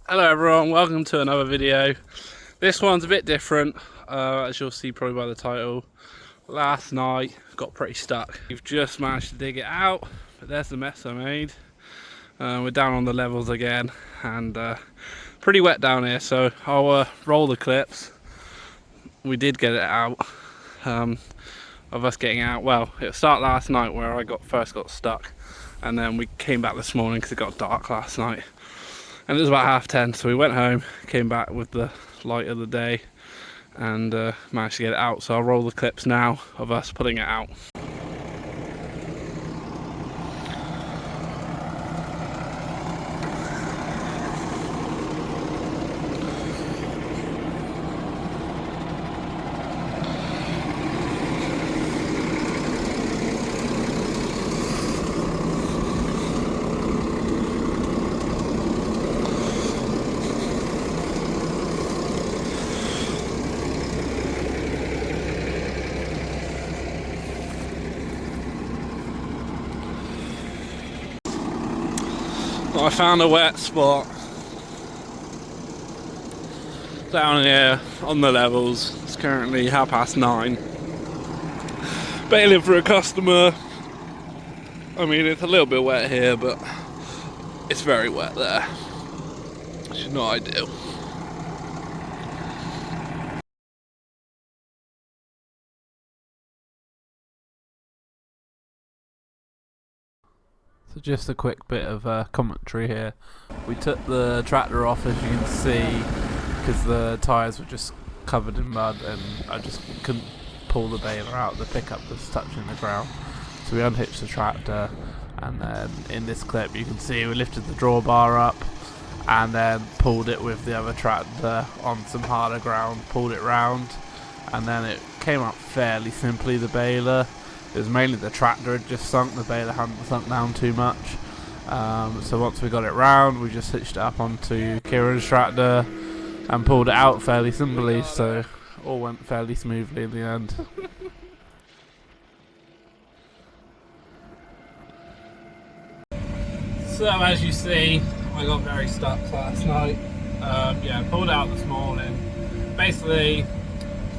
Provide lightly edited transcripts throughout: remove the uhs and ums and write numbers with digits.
Hello everyone, welcome to another video. This one's a bit different, as you'll see probably by the title. Last night got pretty stuck. We've just managed to dig it out, but there's the mess I made. We're down on the levels again and pretty wet down here, so I'll roll the clips. We did get it out, of us getting out. Well, it started last night where I first got stuck, and then we came back this morning because it got dark last night. And it was about 10:30, so we went home, came back with the light of the day, and managed to get it out. So I'll roll the clips now of us putting it out. I found a wet spot down here on the levels. It's currently 9:30. Bailing for a customer. I mean, it's a little bit wet here, but it's very wet there, which is not ideal. So just a quick bit of commentary here. We took the tractor off, as you can see, because the tyres were just covered in mud and I just couldn't pull the baler out. The pickup was touching the ground. So we unhitched the tractor, and then in this clip you can see we lifted the drawbar up and then pulled it with the other tractor on some harder ground, pulled it round, and then it came up fairly simply, the baler. It was mainly the tractor had just sunk, the baler hadn't sunk down too much. So once we got it round, we just hitched it up onto Kieran's tractor and pulled it out fairly simply, so all went fairly smoothly in the end. So as you see, I got very stuck last night. Pulled it out this morning. Basically,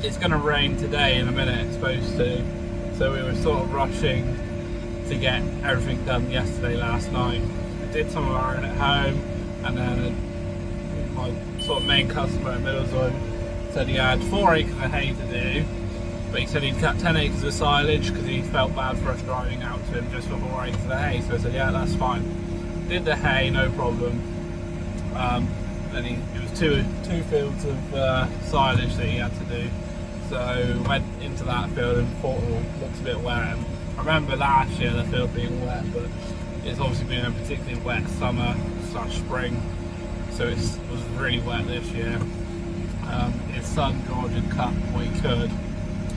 it's going to rain today in a minute, it's supposed to. So we were sort of rushing to get everything done last night. I did some of our own at home, and then my sort of main customer at Middlesbrough said he had 4 acres of hay to do, but he said he'd cut 10 acres of silage because he felt bad for us driving out to him just for 4 acres of hay. So I said, yeah, that's fine. Did the hay, no problem. Then it was two fields of silage that he had to do. So went into that field and thought, oh, looks a bit wet. And I remember last year the field being wet, but it's obviously been a particularly wet summer/spring, so it was really wet this year. His son George had cut what he could,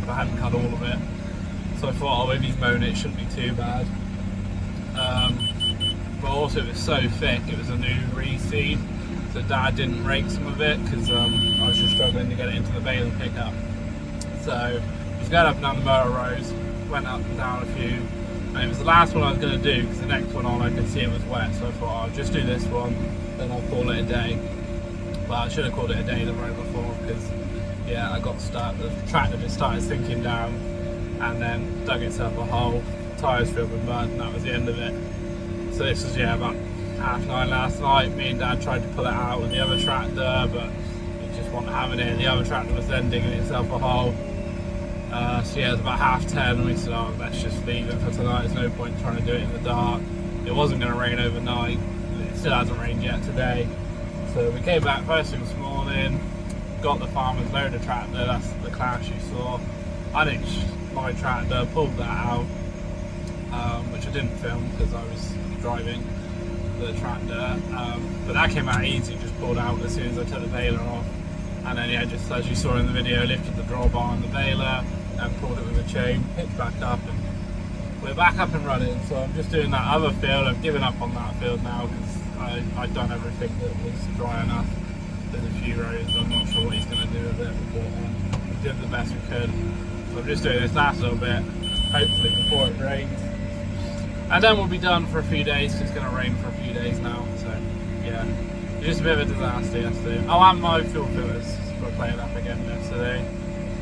but I hadn't cut all of it. So I thought, oh, if he's mown it shouldn't be too bad. But also it was so thick, it was a new reseed, so Dad didn't rake some of it because I was just struggling to get it into the baler pickup. So I was going up and down the motor roads, went up and down a few, and it was the last one I was going to do because the next one on I could see it was wet, so I thought I'll just do this one, then I'll call it a day. But I should have called it a day the road before because, yeah, I got stuck. The tractor just started sinking down and then dug itself a hole, tyres filled with mud, and that was the end of it. So this was, about 9:30 last night. Me and Dad tried to pull it out with the other tractor, but it just wasn't having it. The other tractor was then digging itself a hole. So yeah, it was about 10:30 and we said, oh, let's just leave it for tonight. There's no point trying to do it in the dark. It wasn't going to rain overnight. It still hasn't rained yet today. So we came back first thing this morning, got the farmer's loader tractor, that's the clash you saw. I ditched my tractor, pulled that out, which I didn't film because I was driving the tractor. But that came out easy, just pulled out as soon as I took the baler off. And then, yeah, just as you saw in the video, lifted the drawbar on the baler and pulled it with a chain, picked back up, and we're back up and running. So I'm just doing that other field. I've given up on that field now because I'd done everything that was dry enough. There's a few rows, I'm not sure what he's going to do with it, but we did the best we could. So I'm just doing this last little bit, hopefully before it rains. And then we'll be done for a few days, 'cause it's going to rain for a few days now. So, yeah. It's just a bit of a disaster yesterday. Oh, and my fuel filters were playing up again yesterday.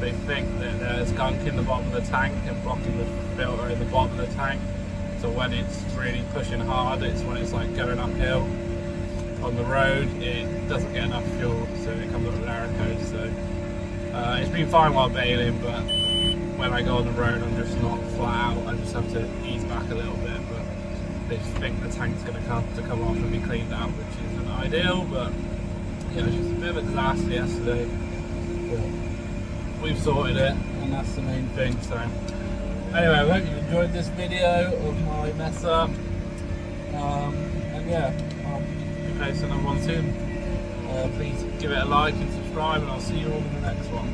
They think that there's gunk in the bottom of the tank and blocking the filter in the bottom of the tank. So when it's really pushing hard, it's when it's like going uphill on the road, it doesn't get enough fuel, so it comes up with error code. So it's been fine while baling, but when I go on the road, I'm just not flat out. I just have to ease back a little bit. But they just think the tank's going to have to come off and be cleaned out, which isn't ideal. But yeah, it's just a bit of a disaster yesterday. But we've sorted it, and that's the main thing. So anyway, I hope you enjoyed this video of my mess up. And yeah, I'll be posting another one soon. Please give it a like and subscribe, and I'll see you all in the next one.